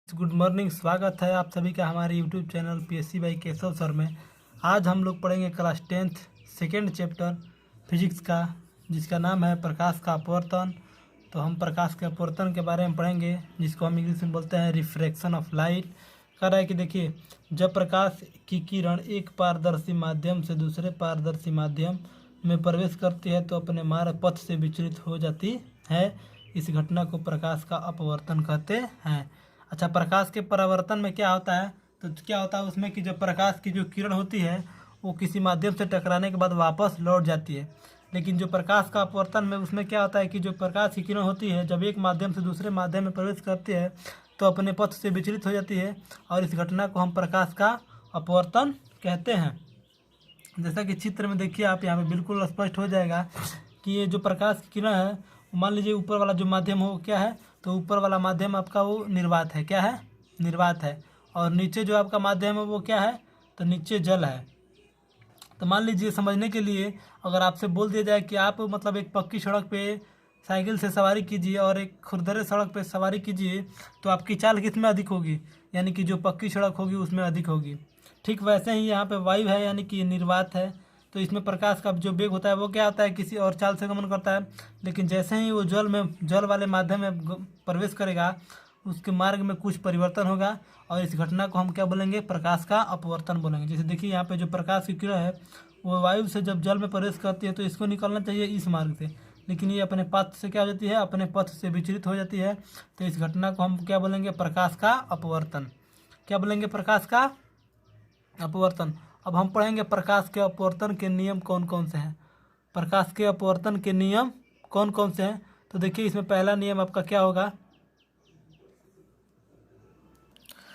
Good morning. स्वागत है आप सभी का हमारे YouTube channel PSC by Keshav sir में। आज हम लोग पढ़ेंगे class 10th second chapter physics का, जिसका नाम है प्रकाश का अपवर्तन। तो हम प्रकाश के अपवर्तन के बारे में पढ़ेंगे, जिसको हम इंग्लिश में बोलते हैं रिफ्रैक्शन ऑफ लाइट। कह रहा है कि देखिए, जब प्रकाश की किरण एक पारदर्शी माध्यम से दूसरे पारदर्शी माध्यम में प्रवेश करती है तो अपने मार्ग पथ से विचलित हो जाती है। इस घटना को प्रकाश का अपवर्तन कहते हैं। अच्छा, प्रकाश के परावर्तन में क्या होता है? तो क्या होता है उसमें कि जब प्रकाश की जो किरण होती है वो किसी माध्यम से टकराने के बाद वापस लौट जाती है। लेकिन जो प्रकाश का अपवर्तन में उसमें क्या होता है कि जो प्रकाश की किरण होती है जब एक माध्यम से दूसरे माध्यम में प्रवेश करती है तो अपने पथ से विचलित हो जाती है, और इस घटना को हम प्रकाश का अपवर्तन कहते हैं। जैसा कि चित्र में देखिए आप, यहाँ पे बिल्कुल स्पष्ट हो जाएगा कि ये जो प्रकाश की किरण है, मान लीजिए ऊपर वाला जो माध्यम हो क्या है, तो ऊपर वाला माध्यम आपका वो निर्वात है। क्या है? निर्वात है। और नीचे जो आपका माध्यम है वो क्या है? तो नीचे जल है। तो मान लीजिए, समझने के लिए अगर आपसे बोल दिया जाए कि आप मतलब एक पक्की सड़क पे साइकिल से सवारी कीजिए और एक खुरदरे सड़क पे सवारी कीजिए, तो आपकी चाल किस में अधिक होगी? यानी कि जो पक्की सड़क होगी उसमें अधिक होगी। ठीक वैसे ही यहाँ पे वायु है, यानी कि निर्वात है, तो इसमें प्रकाश का जो वेग होता है वो क्या होता है? किसी और चाल से गमन करता है। लेकिन जैसे ही वो जल वाले माध्यम में प्रवेश करेगा, उसके मार्ग में कुछ परिवर्तन होगा, और इस घटना को हम क्या बोलेंगे? प्रकाश का अपवर्तन बोलेंगे। जैसे देखिए यहाँ पे जो प्रकाश की किरण है वो वायु से जब जल में प्रवेश करती है तो इसको निकलना चाहिए इस मार्ग से, लेकिन ये अपने पथ से क्या हो जाती है? अपने पथ से विचलित हो जाती है। तो इस घटना को हम क्या बोलेंगे? प्रकाश का अपवर्तन। क्या बोलेंगे? प्रकाश का अपवर्तन। अब हम पढ़ेंगे प्रकाश के अपवर्तन के नियम कौन कौन से हैं। प्रकाश के अपवर्तन के नियम कौन कौन से हैं? तो देखिए, इसमें पहला नियम आपका क्या होगा?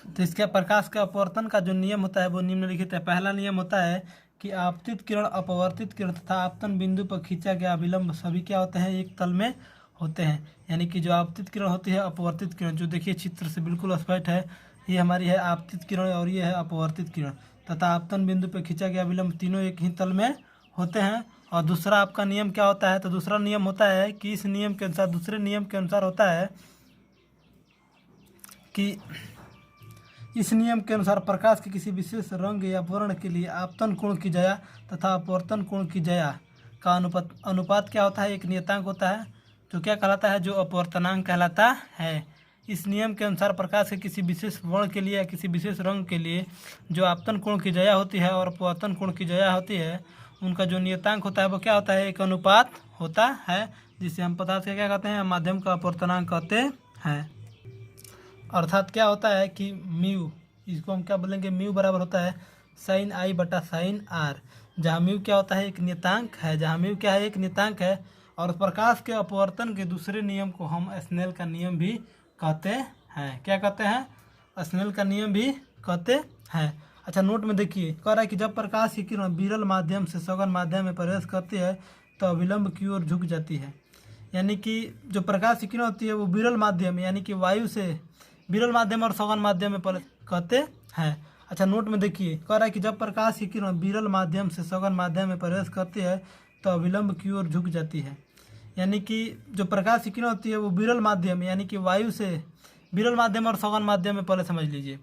तो इसके प्रकाश के अपवर्तन का जो नियम होता है वो निम्नलिखित है। पहला नियम होता है कि आपतित किरण, अपवर्तित किरण तथा आपतन बिंदु पर खींचा गया अभिलंब सभी क्या होते हैं? एक तल में होते हैं। यानी कि जो आपतित किरण होती है, अपवर्तित किरण, जो देखिए चित्र से बिल्कुल स्पष्ट है, ये हमारी है आपतित किरण और ये है अपवर्तित किरण, तथा आपतन बिंदु पर खींचा गया अभिलंब तीनों एक ही तल में होते हैं। और दूसरा आपका नियम क्या होता है? तो दूसरा नियम होता है कि इस नियम के अनुसार, दूसरे नियम के अनुसार होता है कि इस नियम के अनुसार प्रकाश के किसी विशेष रंग या वर्ण के लिए आपतन कोण की जया तथा अपवर्तन कोण की जया का अनुपात क्या होता है? एक नियतांक होता है, जो क्या कहलाता है? जो अपवर्तनांक कहलाता है। इस नियम के अनुसार प्रकाश के किसी विशेष वर्ण के लिए या किसी विशेष रंग के लिए जो आपतन कोण की जया होती है और अपवर्तन कोण की जया होती है, उनका जो नियतांक होता है वो क्या होता है? एक अनुपात होता है, जिसे हम पदार्थ का क्या कहते हैं? माध्यम का अपवर्तनांक कहते हैं। अर्थात क्या होता है कि म्यू, इसको हम क्या बोलेंगे? म्यू बराबर होता है साइन आई बटा साइन आर, जहाँ म्यू क्या होता है? एक नियतांक है। जहाँ म्यू क्या है? एक नियतांक है। और प्रकाश के अपवर्तन के दूसरे नियम को हम स्नेल का नियम भी कहते हैं। क्या कहते हैं? स्नेल का नियम भी कहते हैं। अच्छा, नोट में देखिए, कह रहा है कि जब प्रकाश की किरण विरल माध्यम से सघन माध्यम में प्रवेश करती है तो अविलंब की ओर झुक जाती है। यानी कि जो प्रकाश की किरण होती है वो विरल माध्यम, यानी कि वायु से विरल माध्यम और सघन माध्यम में कहते हैं। अच्छा, नोट में देखिए, कह रहा है कि जब प्रकाश की किरण विरल माध्यम से सघन माध्यम में प्रवेश करती है तो अविलंब की ओर झुक जाती है। यानी कि जो प्रकाश की किरण होती है वो विरल माध्यम, यानी कि वायु से विरल माध्यम और सघन माध्यम में, पहले समझ लीजिए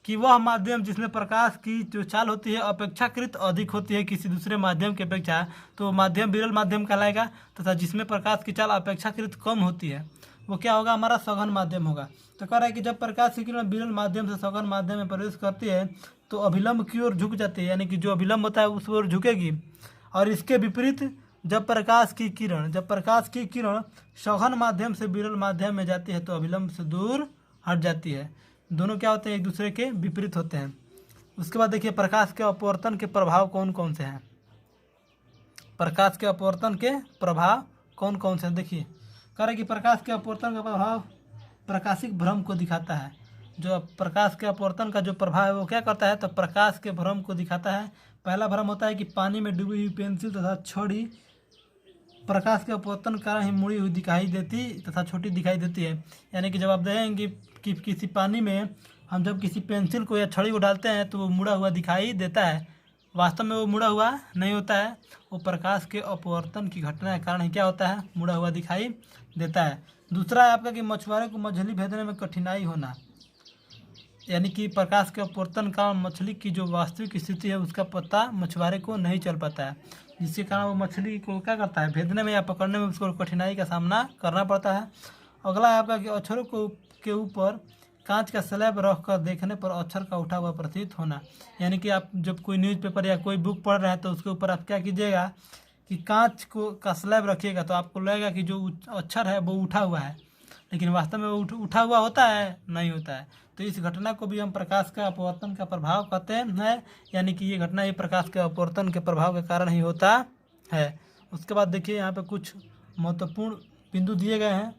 कि वह माध्यम जिसमें प्रकाश की जो चाल होती है अपेक्षाकृत अधिक होती है किसी दूसरे माध्यम की अपेक्षा, तो माध्यम विरल माध्यम कहलाएगा, तथा जिसमें प्रकाश की चाल अपेक्षाकृत कम होती है वो क्या होगा? हमारा सघन माध्यम होगा। तो कह रहा है कि जब प्रकाश की किरण विरल माध्यम से सघन माध्यम में प्रवेश करती है तो अभिलंब की ओर झुक जाती है, यानी कि जो अभिलंब होता है उस ओर झुकेगी। और इसके विपरीत जब प्रकाश की किरण सघन माध्यम से विरल माध्यम में जाती है तो अभिलंब से दूर हट जाती है। दोनों क्या होते हैं? एक दूसरे के विपरीत होते हैं। उसके बाद देखिए, प्रकाश के अपवर्तन के प्रभाव कौन कौन से हैं? प्रकाश के अपवर्तन के प्रभाव कौन कौन से हैं? देखिए, कह रहे कि प्रकाश के अपवर्तन का प्रभाव प्रकाशिक भ्रम को दिखाता है। जो प्रकाश के अपवर्तन का जो प्रभाव है वो क्या करता है? तो प्रकाश के भ्रम को दिखाता है। पहला भ्रम होता है कि पानी में डूबी हुई पेंसिल तथा छड़ी प्रकाश के अपवर्तन के कारण ही मुड़ी हुई दिखाई देती तथा छोटी दिखाई देती है। यानी कि जब आप देखेंगे कि किसी पानी में हम जब किसी पेंसिल को या छड़ी को डालते हैं तो वो मुड़ा हुआ दिखाई देता है, वास्तव में वो मुड़ा हुआ नहीं होता है। वो प्रकाश के अपवर्तन की घटना के कारण ही क्या होता है? मुड़ा हुआ दिखाई देता है। दूसरा है आपका कि मछुआरे को मछली भेजने में कठिनाई होना। यानी कि प्रकाश के अपवर्तन का मछली की जो वास्तविक स्थिति है उसका पता मछुआरे को नहीं चल पाता है, जिसके कारण वो मछली को क्या करता है, भेजने में या पकड़ने में उसको कठिनाई का सामना करना पड़ता है। अगला है आपका कि अक्षरों को के ऊपर कांच का स्लैब रख कर देखने पर अक्षर का उठा हुआ प्रतीत होना। यानी कि आप जब कोई न्यूज़पेपर या कोई बुक पढ़ रहे हैं तो उसके ऊपर आप क्या कीजिएगा कि कांच को का स्लैब रखिएगा तो आपको लगेगा कि जो अक्षर है वो उठा हुआ है, लेकिन वास्तव में वो उठा हुआ होता है, नहीं होता है। तो इस घटना को भी हम प्रकाश का अपवर्तन का प्रभाव कहते हैं, यानी कि ये घटना ही प्रकाश के अपवर्तन के प्रभाव के कारण ही होता है। उसके बाद देखिए यहाँ पे कुछ महत्वपूर्ण बिंदु दिए गए हैं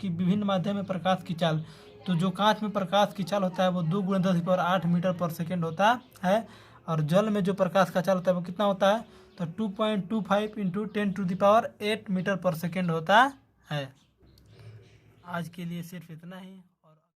कि विभिन्न माध्यम में प्रकाश की चाल। तो जो कांच में प्रकाश की चाल होता है वो 2 × 10⁸ मीटर पर सेकेंड होता है, और जल में जो प्रकाश का चाल होता है वो कितना होता है, तो 2.25 × 10⁸ मीटर पर सेकेंड होता है। आज के लिए सिर्फ इतना ही।